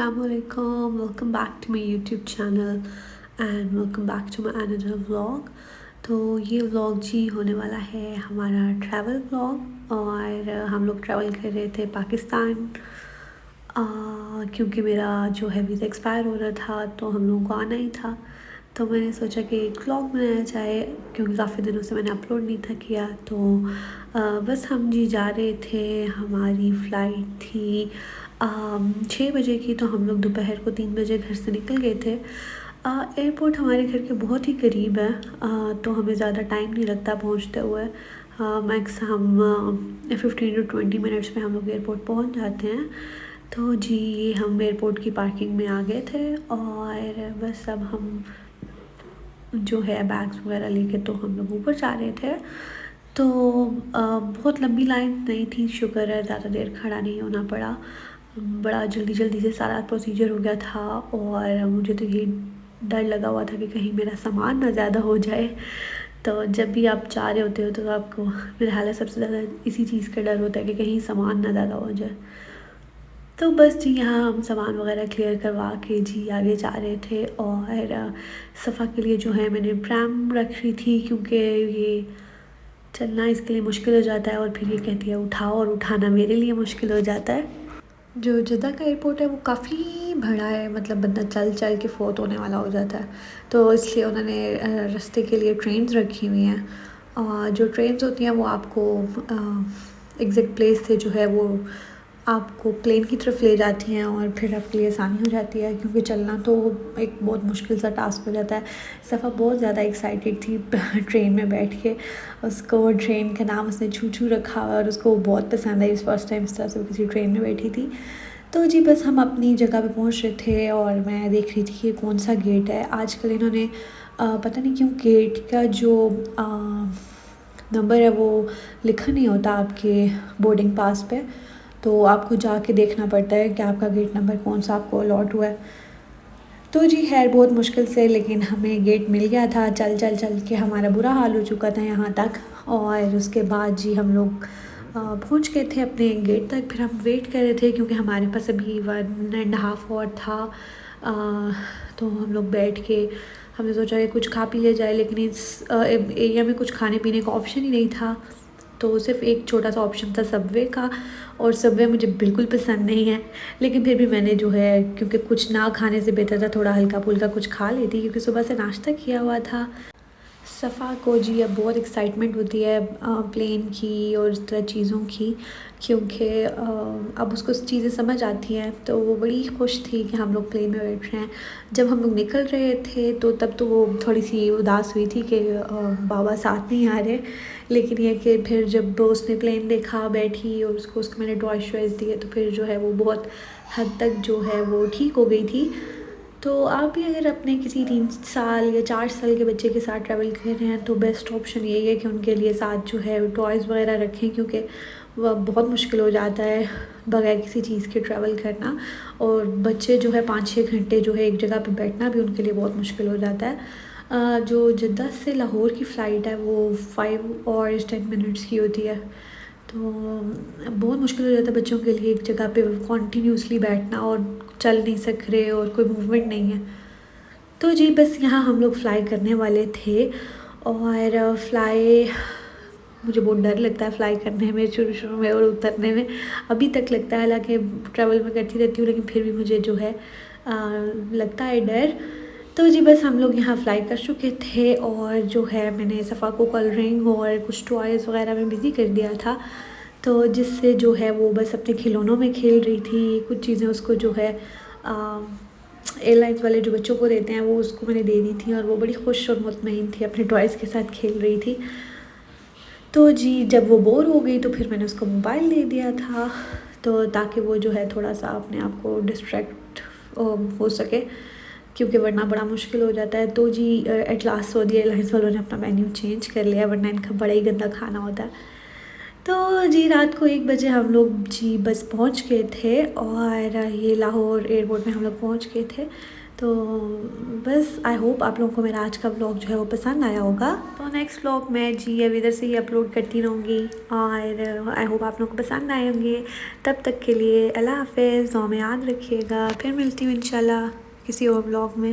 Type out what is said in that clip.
Assalamualaikum, welcome back to my YouTube channel and welcome back to my another vlog। तो ये vlog जी होने वाला है हमारा ट्रैवल व्लॉग और हम लोग ट्रैवल कर रहे थे पाकिस्तान क्योंकि मेरा जो है वीज़ा एक्सपायर हो रहा था तो हम लोगों को आना ही था। तो मैंने सोचा कि एक व्लॉग बनाया जाए क्योंकि काफ़ी दिनों से मैंने अपलोड नहीं था किया। तो बस हम जी जा रहे थे, हमारी फ़्लाइट थी 6 बजे की। तो हम लोग दोपहर को 3 बजे घर से निकल गए थे। एयरपोर्ट हमारे घर के बहुत ही करीब है, तो हमें ज़्यादा टाइम नहीं लगता पहुंचते हुए। मैक्स हम 15 to 20 मिनट्स में हम लोग एयरपोर्ट पहुंच जाते हैं। तो जी हम एयरपोर्ट की पार्किंग में आ गए थे और बस अब हम जो है बैग्स वगैरह लेके तो हम लोग ऊपर जा रहे थे। तो बहुत लंबी लाइन नहीं थी, शुक्र है ज़्यादा देर खड़ा नहीं होना पड़ा। बड़ा जल्दी जल्दी से सारा प्रोसीजर हो गया था और मुझे तो ये डर लगा हुआ था कि कहीं मेरा सामान ना ज़्यादा हो जाए। तो जब भी आप जा रहे होते हो तो आपको मेरे हाल सबसे ज़्यादा इसी चीज़ का डर होता है कि कहीं सामान ना ज़्यादा हो जाए। तो बस जी यहाँ हम सामान वगैरह क्लियर करवा के जी आगे जा रहे थे। और सफ़ा के लिए जो है मैंने प्रैम रखी थी क्योंकि ये चलना इसके लिए मुश्किल हो जाता है और फिर ये कहती है उठाओ, और उठाना मेरे लिए मुश्किल हो जाता है। जो जद्दा का एयरपोर्ट है वो काफ़ी बड़ा है, मतलब बंदा चल चल के फोत होने वाला हो जाता है। तो इसलिए उन्होंने रास्ते के लिए ट्रेन्स रखी हुई हैं और जो ट्रेन्स होती हैं वो आपको एग्जैक्ट प्लेस से जो है वो आपको प्लेन की तरफ ले जाती हैं और फिर आपके लिए आसानी हो जाती है क्योंकि चलना तो एक बहुत मुश्किल सा टास्क हो जाता है। सफ़ा बहुत ज़्यादा एक्साइटेड थी ट्रेन में बैठ के, उसको ट्रेन का नाम उसने छू छू रखा और उसको बहुत पसंद आई। फर्स्ट टाइम इस तरह से वो किसी ट्रेन में बैठी थी। तो जी बस हम अपनी जगह पे पहुंच रहे थे और मैं देख रही थी कि कौन सा गेट है। आजकल इन्होंने पता नहीं क्यों गेट का जो नंबर है वो लिखा नहीं होता आपके बोर्डिंग पास पे, तो आपको जाके देखना पड़ता है कि आपका गेट नंबर कौन सा आपको अलॉट हुआ है। तो जी खैर बहुत मुश्किल से लेकिन हमें गेट मिल गया था। चल चल चल के हमारा बुरा हाल हो चुका था यहाँ तक। और उसके बाद जी हम लोग पहुँच गए थे अपने गेट तक। फिर हम वेट कर रहे थे क्योंकि हमारे पास अभी 1.5 आवर था। तो हम लोग बैठ के हमने सोचा कि कुछ खा पी लिया जाए, लेकिन इस एरिया में कुछ खाने पीने का ऑप्शन ही नहीं था। तो सिर्फ एक छोटा सा ऑप्शन था सबवे का, और सबवे मुझे बिल्कुल पसंद नहीं है। लेकिन फिर भी मैंने जो है क्योंकि कुछ ना खाने से बेहतर था थोड़ा हल्का फुल्का कुछ खा लेती क्योंकि सुबह से नाश्ता किया हुआ था। सफ़ा को जी अब बहुत एक्साइटमेंट होती है प्लेन की और इस तरह चीज़ों की, क्योंकि अब उसको चीज़ें समझ आती हैं। तो वो बड़ी खुश थी कि हम लोग प्लेन में बैठ रहे हैं। जब हम लोग निकल रहे थे तो तब तो वो थोड़ी सी उदास हुई थी कि बाबा साथ नहीं आ रहे। लेकिन ये कि फिर जब उसने प्लेन देखा बैठी और उसको मैंने टॉयज़ शॉयज़ दिए तो फिर जो है वो बहुत हद तक जो है वो ठीक हो गई थी। तो आप भी अगर अपने किसी 3 साल या 4 साल के बच्चे के साथ ट्रैवल कर रहे हैं तो बेस्ट ऑप्शन यही है कि उनके लिए साथ जो है टॉयज़ वगैरह रखें, क्योंकि वह बहुत मुश्किल हो जाता है बगैर किसी चीज़ के ट्रैवल करना। और बच्चे जो है 5-6 घंटे जो है एक जगह पे बैठना भी उनके लिए बहुत मुश्किल हो जाता है। जो जद्दा से लाहौर की फ़्लाइट है वो 5 और 10 मिनट्स की होती है। तो बहुत मुश्किल हो जाता है बच्चों के लिए एक जगह पे कॉन्टीन्यूसली बैठना और चल नहीं सक रहे और कोई मूवमेंट नहीं है। तो जी बस यहाँ हम लोग फ़्लाई करने वाले थे। और फ़्लाई मुझे बहुत डर लगता है फ़्लाई करने में शुरू शुरू में और उतरने में अभी तक लगता है। हालांकि ट्रैवल में करती रहती हूँ लेकिन फिर भी मुझे जो है लगता है डर। तो जी बस हम लोग यहाँ फ़्लाई कर चुके थे और जो है मैंने सफ़ा को कलरिंग और कुछ टॉयज़ वगैरह में बिज़ी कर दिया था, तो जिससे जो है वो बस अपने खिलौनों में खेल रही थी। कुछ चीज़ें उसको जो है एयरलाइंस वाले जो बच्चों को देते हैं वो उसको मैंने दे दी थी और वो बड़ी खुश और मुतमईन थी, अपने टॉयज़ के साथ खेल रही थी। तो जी जब वो बोर हो गई तो फिर मैंने उसको मोबाइल दे दिया था, तो ताकि वो जो है थोड़ा सा अपने आप को डिस्ट्रैक्ट हो सके, क्योंकि वरना बड़ा मुश्किल हो जाता है। तो जी एट लास्ट सऊदी एयरलाइंस वालों ने अपना मेन्यू चेंज कर लिया, वरना इनका बड़ा ही गंदा खाना होता है। तो जी रात को 1 बजे हम लोग जी बस पहुंच गए थे और ये लाहौर एयरपोर्ट में हम लोग पहुंच गए थे। तो बस आई होप आप लोगों को मेरा आज का व्लॉग जो है वो पसंद आया होगा। तो नेक्स्ट व्लॉग मैं जी अब इधर से ही अपलोड करती रहूँगी और आई होप आप लोगों को पसंद आए होंगे। तब तक के लिए अल्लाह हाफ़िज़, दुआ में याद रखिएगा। फिर मिलती हूँ इंशाल्लाह किसी और व्लॉग में।